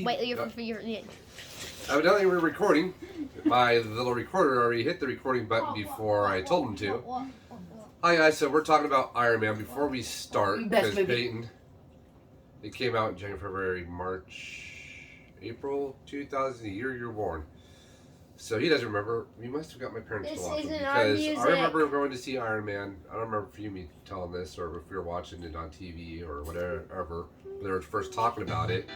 Wait, you're Evidently, we're recording. My little recorder already hit the recording button before I told him to. Hi guys, so we're talking about Iron Man. Before we start, because Peyton, it came out in January, February, March, April 2000, the year you're born. So he doesn't remember. We must have got my parents to watch it because I remember going to see Iron Man. I don't remember if you me telling this or if we were watching it on TV or whatever. They were first talking about it.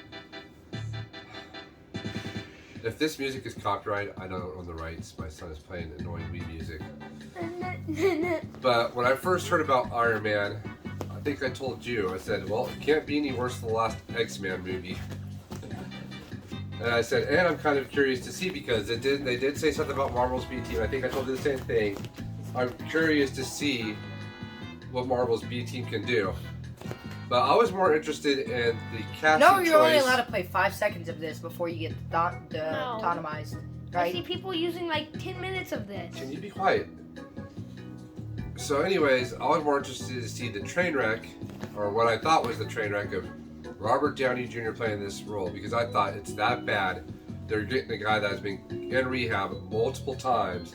If this music is copyrighted, I don't own the rights. My son is playing annoying Wii music. But when I first heard about Iron Man, I think I told you, I said, well, it can't be any worse than the last X-Men movie. And I said, and I'm kind of curious to see because they did say something about Marvel's B Team. I think I told you the same thing. I'm curious to see what Marvel's B Team can do. But I was more interested in the casting choice. No, you're only allowed to play 5 seconds of this before you get autonomized, right? I see people using like 10 minutes of this. Can you be quiet? So anyways, I was more interested to see the train wreck, or what I thought was the train wreck of Robert Downey Jr. playing this role, because I thought it's that bad. They're getting a guy that has been in rehab multiple times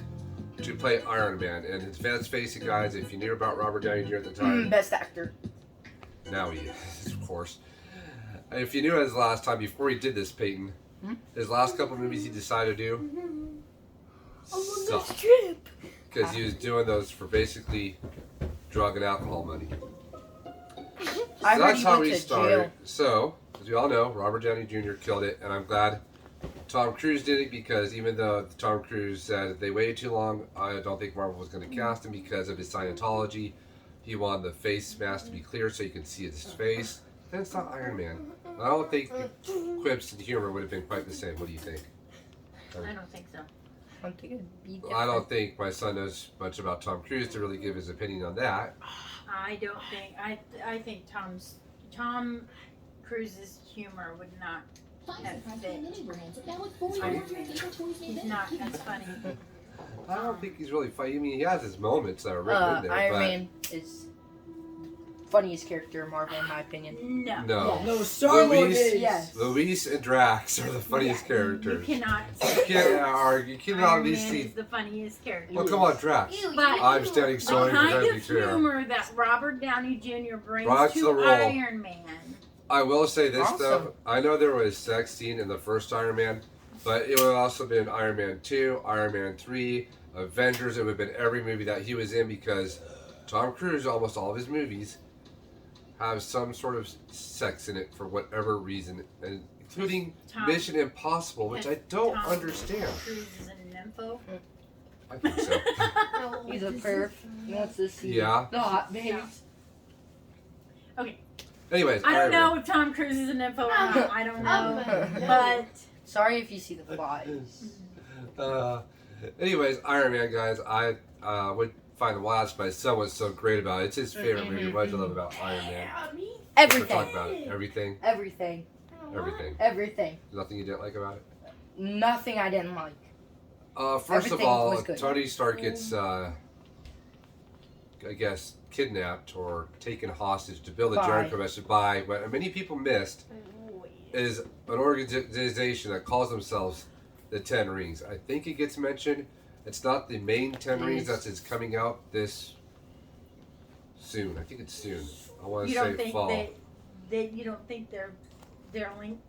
to play Iron Man. And let's face it, guys, if you knew about Robert Downey Jr. at the time... Best actor. Now he is, of course. If you knew his last time, before he did this, Peyton, his last couple movies he decided to do sucked. Because he was doing those for basically drug and alcohol money. So that's how we started. So, as we all know, Robert Downey Jr. killed it, and I'm glad Tom Cruise did it because even though Tom Cruise said they waited too long, I don't think Marvel was going to cast him because of his Scientology. He wanted the face mask to be clear so you can see his face. And it's not Iron Man. I don't think the quips and humor would have been quite the same. What do you think? I don't think so. I don't think my son knows much about Tom Cruise to really give his opinion on that. I don't think. I think Tom Cruise's humor would not have fit. He's not as funny. I don't think he's really funny. I mean, he has his moments that are written in there. Iron Man is funniest character in Marvel, in my opinion. No, Star-Lord is. Yes. Luis and Drax are the funniest characters. You cannot. You can't argue. You cannot Iron at least Man see. is the funniest character. Well, come on, Drax. But I'm standing the sorry for kind that to be of clear. humor that Robert Downey Jr. brings Brought to the to role. Iron Man. I will say this Awesome. though. I know there was a sex scene in the first Iron Man, but it would have also been Iron Man 2, Iron Man 3, Avengers. It would have been every movie that he was in because Tom Cruise, almost all of his movies, have some sort of sex in it for whatever reason, and including Mission Impossible, which I don't understand. Cruise is an nympho. I think so. He's a perf. He wants to see Yeah. the hot babes. Okay. Anyways, I don't Iron know Man. if Tom Cruise is an nympho or not. I don't know. But Sorry if you see the flies. Anyways, Iron Man, guys, I would find the last, my son was so great about it. It's his favorite movie. What do you love about Iron Man? We'll Everything. talk about it. Everything. Everything. Everything. Everything. Nothing you didn't like about it? Nothing I didn't like. First Everything of all, was good. Tony Stark gets, I guess, kidnapped or taken hostage to build a Jericho message by what many people missed is an organization that calls themselves the Ten Rings. I think it gets mentioned. It's not the main Ten Rings that's coming out this soon. I think it's soon. I want to say fall. You don't think they're linked?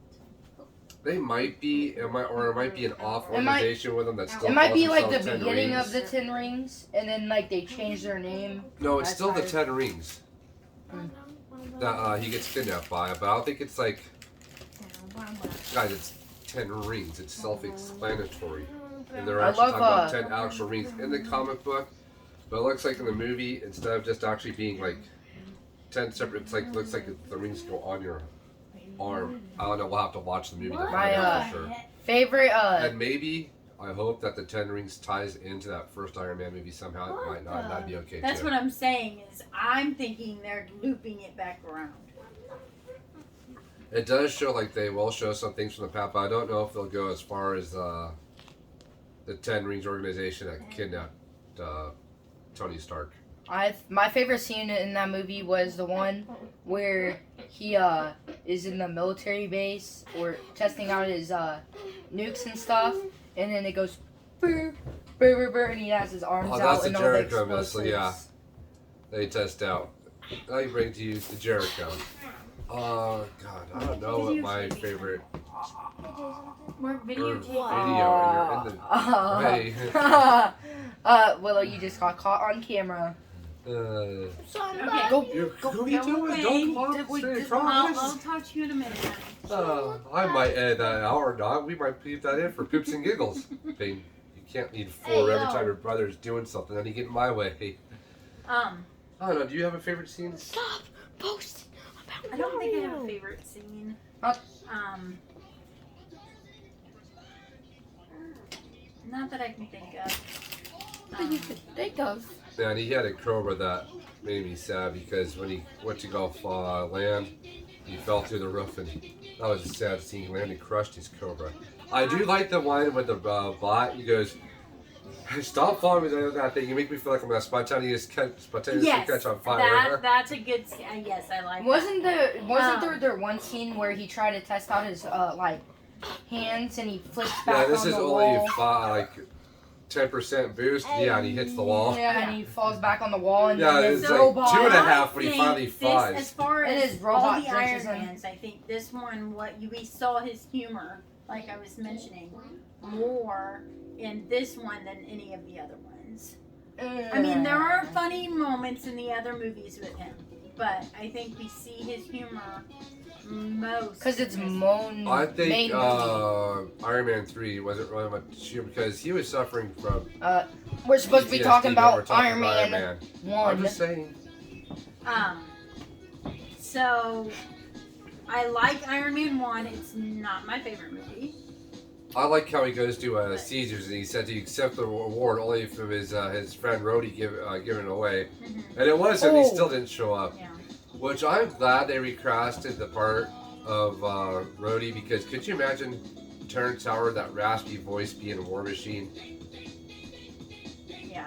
They might be, it might be an off organization with them that still. It might be calls like the themselves 10 beginning Rings. of the Ten Rings, and then like they change their name. No, it's That's still the why- 10 Rings that he gets kidnapped by, but I don't think it's like, guys, it's 10 rings. It's self-explanatory. And they're I actually love, talking about 10 actual rings in the comic book, but it looks like in the movie, instead of just actually being like 10 separate, it's like, looks like the rings go on your arm. I don't know, we'll have to watch the movie to find out for sure. Favorite, And maybe, I hope that the 10 Rings ties into that first Iron Man movie somehow. It might not. That'd be okay That's too. what I'm saying is I'm thinking they're looping it back around. It does show like they will show some things from the past, but I don't know if they'll go as far as the Ten Rings organization that kidnapped Tony Stark. my favorite scene in that movie was the one where he is in the military base or testing out his nukes and stuff, and then it goes brr, brr, brr, brr, and he has his arms Oh, out that's the and all the Jericho explosives. missile, yeah. They test out. Now you bring to use the Jericho. God, I don't know what my favorite We're video videotaping. and you're in the way. Willow, you just got caught on camera. Okay. Go. What are you doing? Don't talk straight across. I'll talk to you in a minute. I might edit that out or not. We might leave that in for poops and giggles. Bing, you can't need 4 every time your brother's doing something, then you get in my way. I don't know. Do you have a favorite scene? Stop posting about I don't think I have a Mario. favorite scene. What? Not that I can think of. That you could think of. Man, he had a Cobra that made me sad because when he went to go land, he fell through the roof and that was a sad scene. He landed, crushed his Cobra. I do like the one with the bot. He goes, "Stop following me with that thing. You make me feel like I'm gonna spontaneously catch on fire." That's a good scene. Yes, I like Wasn't that. there one scene where he tried to test out his like hands and he flips Yeah, back this on is the only wall? like 10% boost. Yeah, and he hits the wall. Yeah, and he falls back on the wall and Yeah, then it's his like robot. 2.5 when he think finally this, flies. As far And as his all robot the drenches Iron him. Mans, I think this one, we saw his humor, like I was mentioning, more in this one than any of the other ones. I mean, there are funny moments in the other movies with him, but I think we see his humor most. Because it's I main think movie. Iron Man 3 wasn't really much humor because he was suffering from We're supposed to be PTSD, talking but we're about talking Iron about Man I'm 1. just saying. So I like Iron Man 1. It's not my favorite movie. I like how he goes to Caesars and he said he accept the award only from his friend Rhodey giving it away, and it was him. He still didn't show up. Yeah. Which I'm glad they recasted the part of Rhodey because could you imagine Terrence Howard, that raspy voice, being a War Machine? Yeah.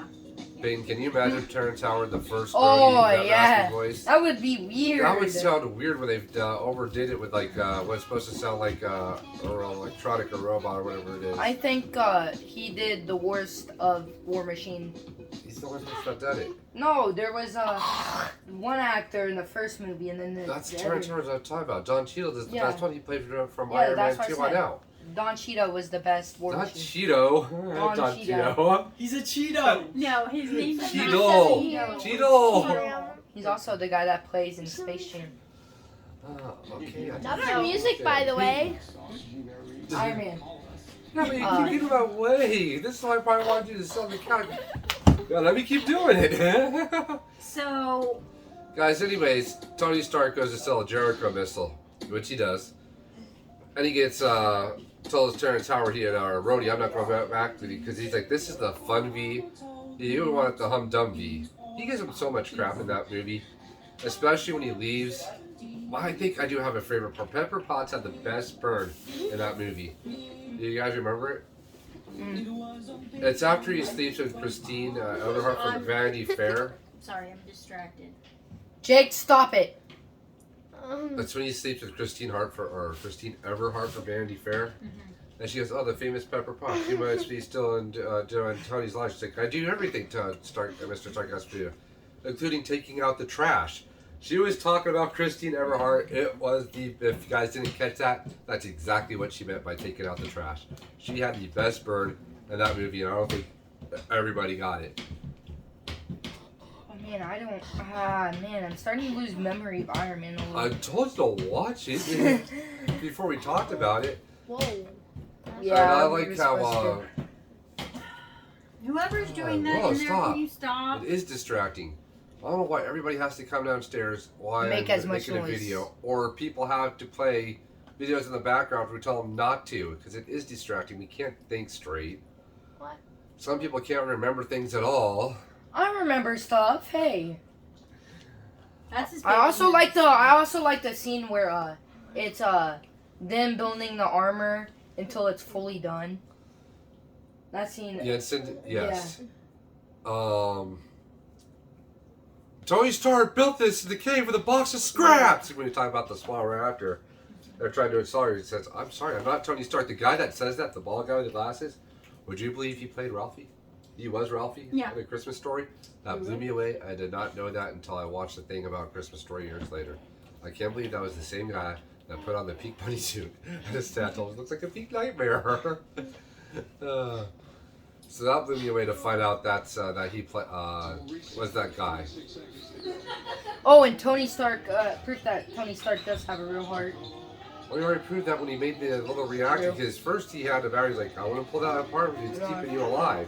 Bing, can you imagine Terrence Howard, the first Oh, Rhodey, that yeah. raspy voice? That would be weird. That would sound weird when they overdid it with like what's supposed to sound like or electronic or robot or whatever it is. I think he did the worst of War Machine. He's the one that done it. No, there was one actor in the first movie, and then That's the Terrence other. Howard I'm talking about. Don Cheadle is the Yeah. best one. He played from Yeah, Iron Man that's what I 2 on said. out. Don Cheadle was the best War Not Machine. Cheeto. Don Don Cheadle. Cheeto. He's a Cheeto. No, his name's not Cheadle. Cheeto. Cheadle. He's also the guy that plays in Space Jam. Oh, okay. Another music, by the way. Iron Man. No, but you keep getting my way. This is why I probably wanted you to sell the couch. Yeah, let me keep doing it. So, Guys, anyways, Tony Stark goes to sell a Jericho missile, which he does. And he gets, tells Terrence Howard, he had Rhodey, I'm not going back to because he's like, this is the fun V. You would want the humdum V. He gives him so much crap in that movie, especially when he leaves. I think I do have a favorite part. Pepper Potts had the best burn in that movie. Do you guys remember it? It's after he sleeps with Christine Everhart from Vanity Fair. sorry, I'm distracted. Jake, stop it. That's when he sleeps with Christine Everhart from Vanity Fair. And she goes, "Oh, the famous Pepper Potts. You must be still in doing Tony's life." She's like, "I do everything Mr. Stark has to do, including taking out the trash." She was talking about Christine Everhart. It was if you guys didn't catch that, that's exactly what she meant by taking out the trash. She had the best burn in that movie, and I don't think everybody got it. Oh man, I don't. Man, I'm starting to lose memory of Iron Man a I little. told you to watch it before we talked about it. Whoa. And I we like were how supposed Whoever's doing that whoa, in there, stop. can you stop? It is distracting. I don't know why everybody has to come downstairs while Make I'm as much making a noise. video, or people have to play videos in the background if we tell them not to, because it is distracting. We can't think straight. What? Some people can't remember things at all. I remember stuff. Hey. That's his I also favorite. like the scene where it's them building the armor until it's fully done. That scene. Jensen, yes. Tony Stark built this in the cave with a box of scraps. When you talk about the small reactor, they're trying to accelerate. He says, I'm sorry, I'm not Tony Stark. The guy that says that, the bald guy with the glasses, would you believe he played Ralphie? He was Ralphie Yeah. in A Christmas Story. That blew me away. I did not know that until I watched the thing about Christmas Story years later. I can't believe that was the same guy that put on the pink bunny suit. And his tattoo looks like a pink nightmare. So that blew me away to find out that's that he was that guy. Oh, and Tony Stark, proof that Tony Stark does have a real heart. Well, he already proved that when he made the little reactor, because first he had the batteries like, I want to pull that apart because it's keeping you alive.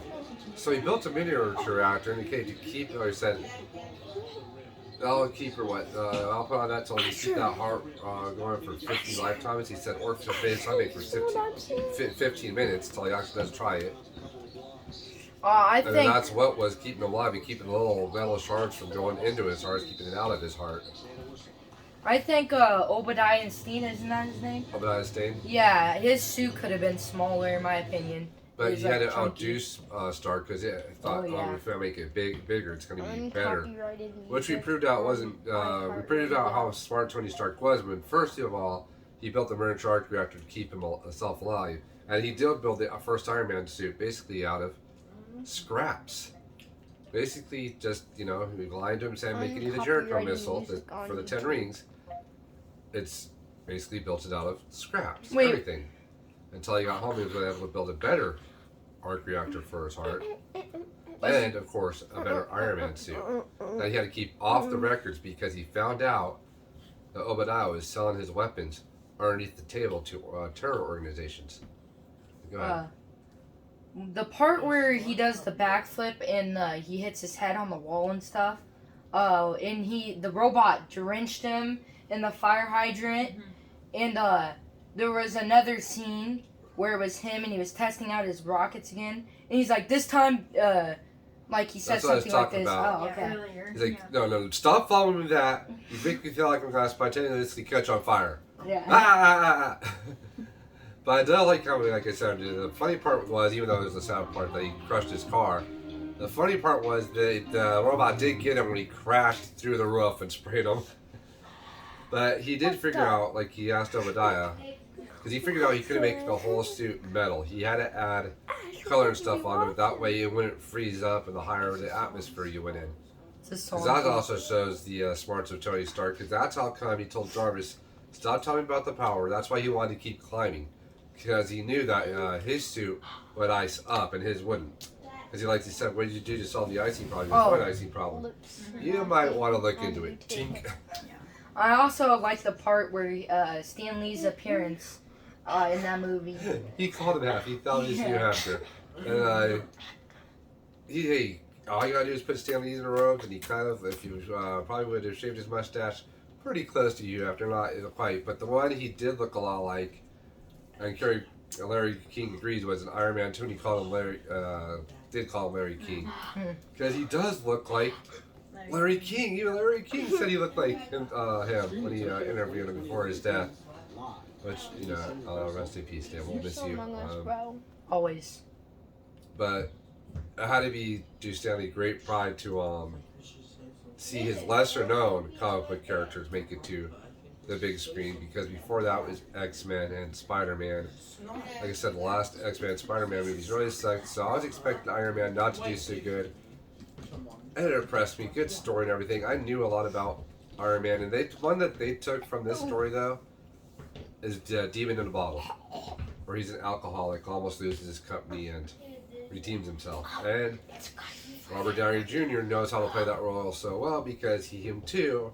So he built a miniature reactor in the cave to keep, or he said, I'll keep her what? I'll put on that till you keep that heart going for 50 lifetimes. He said, or for Sunday for 15 minutes till he actually does try it. I And then think that's what was keeping him alive and keeping the little metal shards from going into his heart, keeping it out of his heart. Obadiah Stane, isn't that his name? Obadiah Stane. Yeah, his suit could have been smaller in my opinion. But He's, he had like, to chunky. outdo Stark because I thought, Oh, yeah. if I make it bigger, it's going to be better. Uncopyrighted Which we music proved out on wasn't. We proved out how smart Tony Stark was when, first of all, he built the miniature arc reactor to keep himself alive, and he did build the first Iron Man suit basically out of scraps. Basically, just he lied to him saying make it the Jericho Uncopyrighted missile music on for the 10 YouTube. rings. It's basically built it out of scraps, Wait. everything. Until he got home, he was able to build a better arc reactor for his heart. And, of course, a better Iron Man suit that he had to keep off the records because he found out that Obadiah was selling his weapons underneath the table to terror organizations. Go ahead. The part where he does the backflip and he hits his head on the wall and stuff. And the robot drenched him in the fire hydrant. And there was another scene where it was him and he was testing out his rockets again. And he's like, this time, like he said That's what I was something like talking this. about. Oh, Yeah, okay. earlier. He's like, no, stop following me with that. You make me feel like I'm going to spontaneously catch on fire. Yeah. Ah! But I did like how, like I said, the funny part was, even though it was the sad part that he crushed his car, the funny part was that the robot did get him when he crashed through the roof and sprayed him. But he did figure out, like he asked Obadiah, because he figured out he couldn't make the whole suit metal. He had to add color and stuff on it, that way it wouldn't freeze up and the higher the atmosphere you went in. It's Because that also shows the smarts of Tony Stark, because that's how come he told Jarvis, stop telling me about the power. That's why he wanted to keep climbing. Because he knew that his suit would ice up and his wouldn't. Because he said, what did you do to solve the icing problem? What icing problem? You might want to look into it. Tink. I also like the part where Stan Lee's appearance in that movie. He called him half. He thought he was new after. And all you gotta do is put Stan Lee in a robe, and he kind of, if you probably would have shaved his mustache pretty close to you after, not quite. But the one he did look a lot like, and Larry King agrees, was an Iron Man 2, and he called him Larry King. Because he does look like Larry King. Even Larry King said he looked like him when he interviewed him before his death. Which, rest in peace, Dan. We'll You're miss so you. among us, bro. Always. But it had to do Stanley great pride to see his lesser known comic book characters make it to the big screen, because before that was X-Men and Spider-Man. Like I said, the last X-Men and Spider-Man movies really sucked, so I was expecting Iron Man not to do so good. And it impressed me. Good story and everything. I knew a lot about Iron Man, and one that they took from this story though is Demon in a Bottle, where he's an alcoholic, almost loses his company and redeems himself. And Robert Downey Jr. knows how to play that role so well, because him too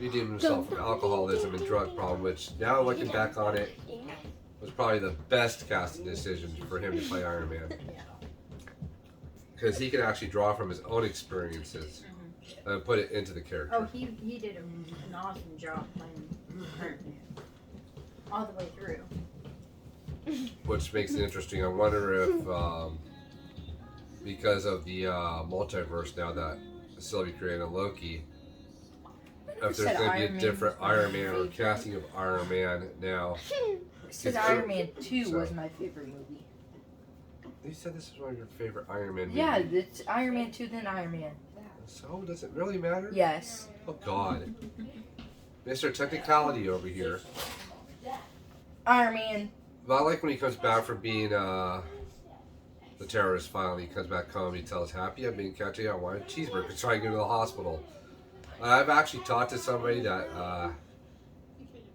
redeemed himself from alcoholism and drug problem, which now looking back on it was probably the best casting decision for him to play Iron Man. Because he could actually draw from his own experiences and put it into the character. Oh, he did an awesome job playing Iron Man all the way through. Which makes it interesting. I wonder if, because of the multiverse now that Sylvie created in Loki, if there's going to be a different Iron Man or casting of Iron Man now. I said Iron Man 2 was my favorite movie. You said this is one of your favorite Iron Man movies. Yeah, it's Iron Man 2 then Iron Man. So, does it really matter? Yes. Oh, God. Mr. Technicality over here. Iron Man. But I like when he comes back from being the terrorist finally. He comes back home. He tells Happy, I'm being catchy. I want a cheeseburger. So I go to the hospital. I've actually talked to somebody that,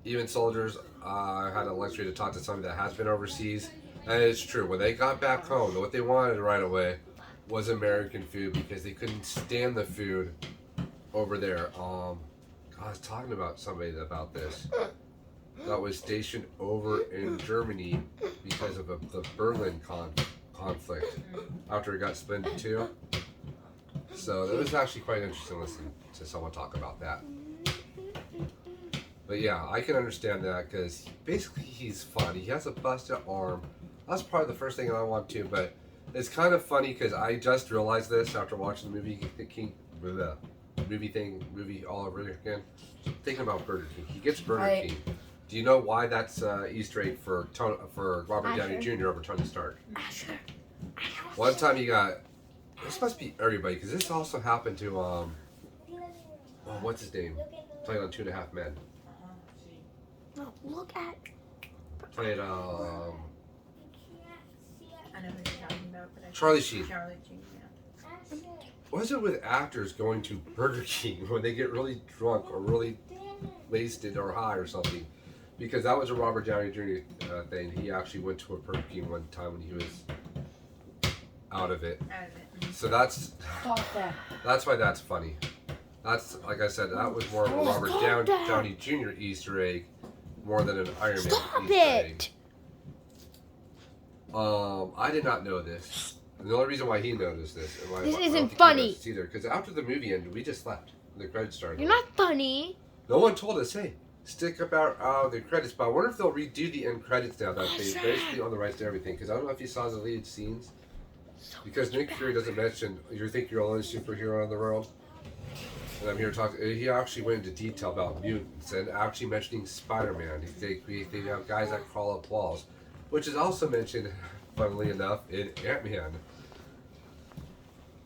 even soldiers, had a luxury to talk to somebody that has been overseas. And it's true. When they got back home, what they wanted right away was American food because they couldn't stand the food over there. I was talking about somebody about this that was stationed over in Germany because of the Berlin conflict after it got split into two. So it was actually quite interesting to listen to someone talk about that. But yeah, I can understand that because basically he's fun. He has a busted arm. That's probably the first thing I want to, but it's kind of funny because I just realized this after watching the movie movie all over again. Thinking about Burger King. He gets Burger King. Do you know why that's Easter egg for Robert Downey Jr. over Tony Stark? One time he got, this must be everybody because this also happened to what's his name? Played on 2.5 Men. No, look at. Played I know who you're talking about, but Charlie Sheen. Charlie Sheen, yeah. What's it with actors going to Burger King when they get really drunk or really wasted or high or something? Because that was a Robert Downey Jr. Thing. He actually went to a Burger King one time when he was out of it. So that's why that's funny. That's, like I said, that was more of a Robert Downey Jr. Easter egg more than an Iron Man Easter egg. I did not know this. And the only reason why he noticed this, and why This I don't isn't think he funny. noticed either, because after the movie ended, we just left. The credits started. You're not funny. No one told us, hey, stick up our the credits. But I wonder if they'll redo the end credits now that they basically own the rights to everything. Because I don't know if you saw the deleted scenes. Because Nick Fury doesn't mention, you think you're the only superhero in the world? And I'm here to talk. He actually went into detail about mutants and actually mentioning Spider-Man. They have guys that crawl up walls, which is also mentioned, funnily enough, in Ant-Man.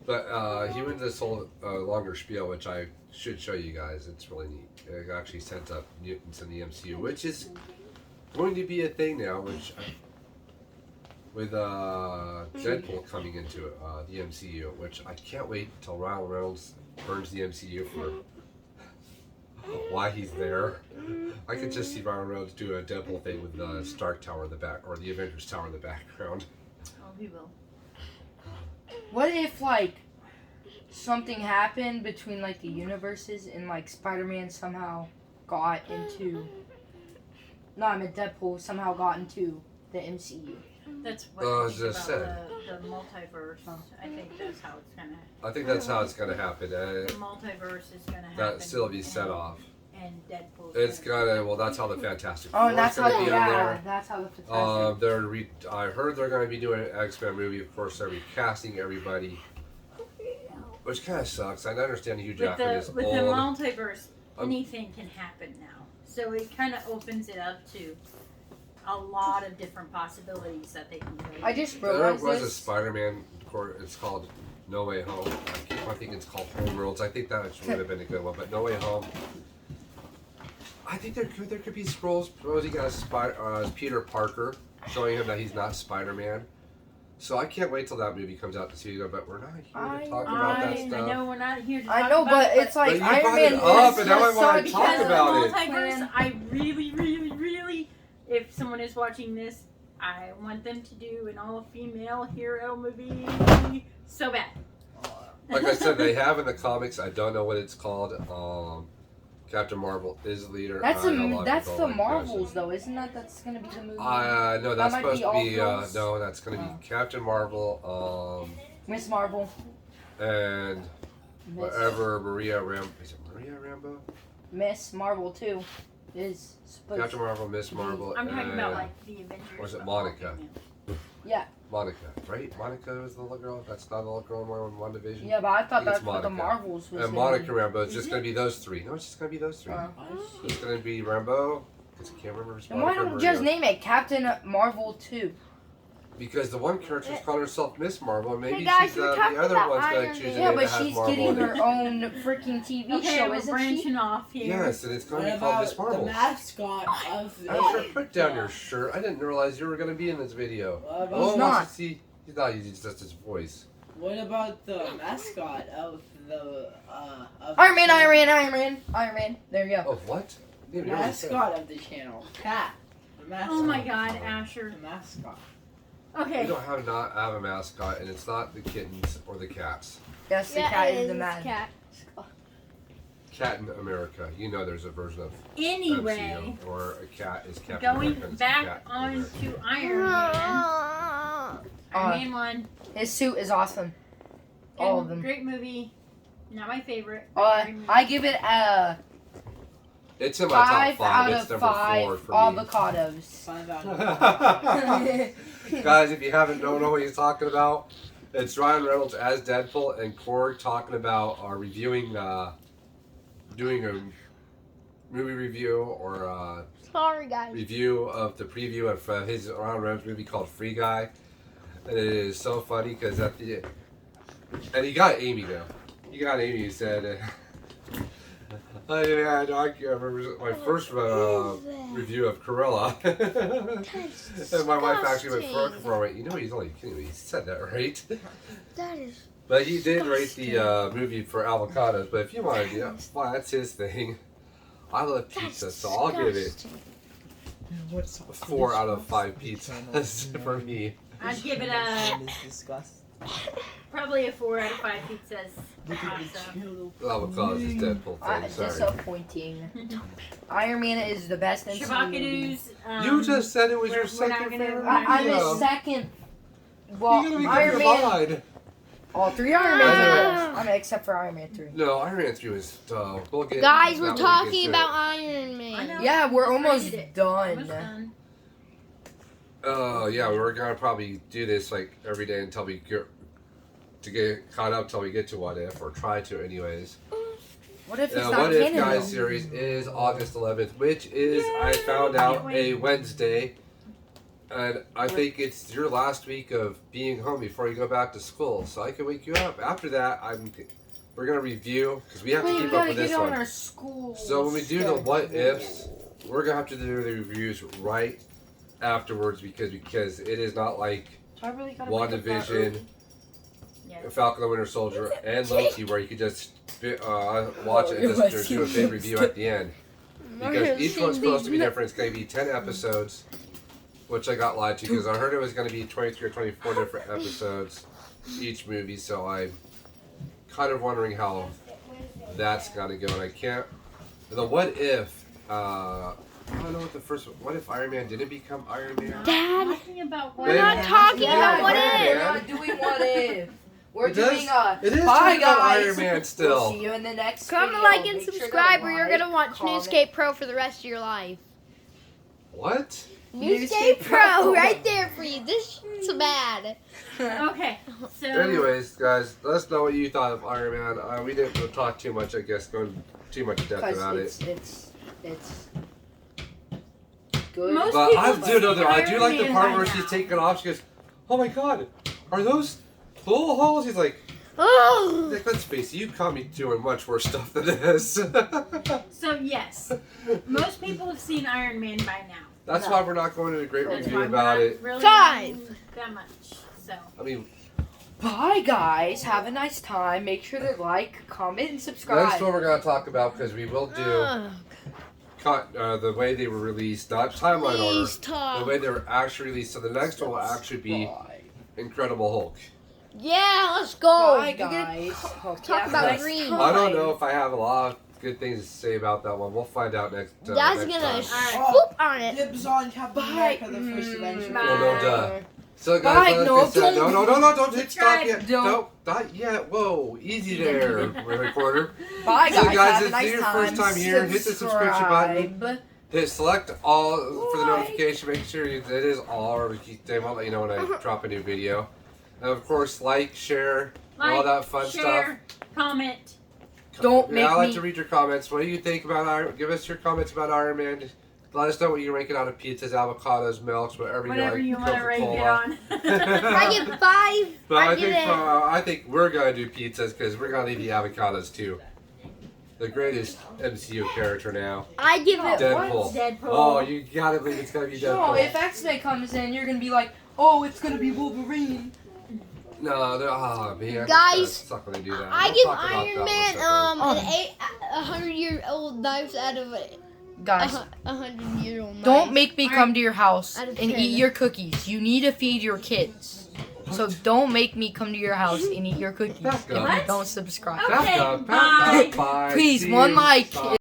But he went this whole longer spiel, which I should show you guys. It's really neat. It actually sets up mutants in the MCU, which is going to be a thing now, which with Deadpool coming into the MCU, which I can't wait until Ryan Reynolds burns the MCU for why he's there. I could just see Ryan Reynolds do a Deadpool thing with the Stark Tower in the back, or the Avengers Tower in the background. Oh, he will. What if, like, something happened between, like, the universes and, like, Spider-Man somehow got into... No, I meant Deadpool somehow got into the MCU. That's what I I was think just about the multiverse. I think that's how it's gonna. I think that's how it's gonna happen. The multiverse is gonna happen. That Sylvie set off. And Deadpool. It's gonna. Well, that's how the Fantastic Four Oh, is and that's gonna how, be in yeah, there. that's how the Fantastic... I heard they're going to be doing an X-Men movie. Of course, they're recasting everybody, which kind of sucks. I understand Hugh Jackman is with old. the multiverse, anything can happen now. So it kind of opens it up to a lot of different possibilities that they can go. I just There realized was a this. Spider-Man. It's called No Way Home. I keep on thinking it's called Homeworlds. I think that would have been a good one, but No Way Home. I think there could be scrolls posing as Peter Parker, showing him that he's not Spider-Man. So I can't wait till that movie comes out to see it, but we're not here to talk about that stuff. I know we're not here to talk I know, about but it, it's like But you Iron brought Man it up, is and now I just wanna so talk because about of it. the multiverse, I really, if someone is watching this, I want them to do an all-female hero movie so bad. Like I said, they have in the comics. I don't know what it's called. Captain Marvel is the leader. That's I know a lot of that's people the like Marvels, though, isn't that? That's gonna be the movie. No, that's might supposed be to all be. girls. No, that's gonna be Captain Marvel. Miss Marvel. And whatever Maria Rambo. Is it Maria Rambo? Miss Marvel too is supposed. Captain Marvel, Miss Marvel, I'm talking and about like the Avengers. was it but Monica? Yeah. Monica, right? Monica is the little girl. That's not the little girl in one division. Yeah, but I thought think it's that's what the Monica. Marvels was. And gonna Monica be. Rambo. It's Is just it? gonna be those three. No, it's just gonna be those three. It's gonna be Rambo. Because I can't remember. If it's And why Monica or don't we just Maria. name it Captain Marvel 2? Because the one character's calling herself Miss Marvel, and maybe Hey guys, she's we're the talking other about one's gonna Iron choose Man. a Yeah, name but that has she's Marvel getting in it. her own freaking TV Okay, show, we're isn't she? branching off here. Yes, and it's going to What be called about Miss Marvel. the mascot of the... Asher, put down your shirt. I didn't realize you were going to be in this video. What about, Oh, He's wants not. to see. He's not. He's just his voice. what about the mascot of the... of Iron Man, the Iron Man, Iron Man, Iron Man. There you go. Oh, what? You never said. mascot of the channel. Cat. The mascot. Oh my God, Asher. The mascot. We Okay. don't have a mascot, and it's not the kittens or the cats. Yes, the cat is the man. cat. Cat in America. You know, there's a version of Anyway, MCU, or a cat is Captain going America. and it's a back cat in on America. to Iron Man. Iron Man 1. His suit is awesome. All of them. Great movie. Not my favorite. Great movie. I give it a It's in my top 5 five. out It's of number 5 4 for me. avocados. 5 out of Guys, if you don't know what he's talking about, it's Ryan Reynolds as Deadpool and Korg talking about reviewing, doing a movie review or Sorry, guys. review of the preview of his Ryan Reynolds movie called Free Guy, and it is so funny because at the and he got Amy though. He got Amy. He said, "Oh yeah, I remember my first review of Cruella." And my wife actually went for it. You know, he's only kidding me. He said that, right? That is. But he did rate the movie for avocados. But if you want to do that, well, that's his thing. I love pizza, so I'll give it 4 out of 5 pizzas for me. I'd give it a probably a 4 out of 5 pizzas. Also. Avocados is Deadpool thing. Sorry. Disappointing. Iron Man is the best in Shabakadoos. You just said it was your we're not second gonna- favorite. I'm video. his second. You're Well, gonna be Iron getting Man. lied. All 3 Iron Man. I mean, except for Iron Man 3. No, Iron Man 3 was. We'll get Guys, that we're when we talking get to about it. Iron I Man. know. Yeah, we're I almost did it. done. Almost done. Oh yeah, we were gonna probably do this like every day until we get caught up till we get to What If, or try to anyways. What if it's not What If canon? Guys though? series is August 11th, which is I Yay, found I out can't a wait. Wednesday, and I think it's your last week of being home before you go back to school, so I can wake you up. After that, we're gonna review because we have to We keep up gotta with this get on one. our school. So when we do the what schedule. ifs, we're gonna have to do the reviews right afterwards because it is not like I really gotta wake up that WandaVision, early. Yes. Falcon the Winter Soldier, and Loki, where you could just watch it and just do a big review at the end. Because each one's supposed to be different. It's going to be 10 episodes, which I got lied to because I heard it was going to be 23 or 24 different episodes each movie. So I'm kind of wondering how that's going to go. And I can't. The what if. I don't know what the first. What if Iron Man didn't become Iron Man? Dad, Talking about we're not talking about what Yeah, if. We're not doing what if. We're It does- doing It is Bye, talking about guys. Iron Man We'll still. see you in the next Comment, video. like, and Make sure to subscribe, or you're like, gonna watch comment. Newscape Pro for the rest of your life. What? Newscape Pro, right there for you. This shit's bad. Okay, so Anyways, guys, let us know what you thought of Iron Man. We didn't talk too much, I guess, going too much depth about it. It's good. Most But people I have do know seen that I do Iron like the Man part by where now. she's taking off. She goes, "Oh my God, are those little holes?" He's like, Oh, "Let's face it, you caught me doing much worse stuff than this." So yes, most people have seen Iron Man by now. That's No. why we're not going into a great That's review Why we're about not it. really 5. doing that much. So I mean, Bye, guys. Have a nice time. Make sure to like, comment, and subscribe. that's what we're going to talk about because we will do ugh. the way they were released, not timeline Please order, talk. the way they were actually released. So the next one will actually be Bye. Incredible Hulk. Yeah, let's go. Bye, We're gonna guys. Hope you talk have a about nice Green. time. I don't know if I have a lot of good things to say about that one. We'll find out next. Dad's next gonna time. swoop on it. Dibs on Captain Bye. America, the first Avenger. Bye. Oh, no, duh. So Bye, guys, like no, I said, don't- don't hit stop Subscribe. yet. Don't. No, not yet. Whoa, easy there, recorder. Bye, So, guys. guys, have if a nice this is your time. first time here, hit the subscription button. Subscribe. Hit select all for the Bye. notification. Make sure it is all, or they won't let you know when I drop a new video. And of course, like, share, all that fun share, comment. stuff. Don't make I like me- to read your comments. What do you think about Iron? Give us your comments about Iron Man. Let us know what you're ranking out of pizzas, avocados, milks, whatever you Whatever like. you want to rate it Coca-Cola. on. I give 5. But I give it. I think we're gonna do pizzas because we're gonna leave the avocados too. The greatest MCU character now, I give it. Deadpool. Deadpool. Oh, you gotta believe it's gonna be No, Deadpool. if X-Men comes in, you're gonna be like, oh, it's gonna be Wolverine. No, oh man, Guys, it's not gonna do that. I We'll give talk about Iron that Man one an 100-year-old knife out of a Guys, 100-year-old knife. don't make me come to your house Out and of eat 10. your cookies. You need to feed your kids. So don't make me come to your house and eat your cookies if you What? don't subscribe. Okay, Pack up, bye. bye. Please, See one you. like. Bye.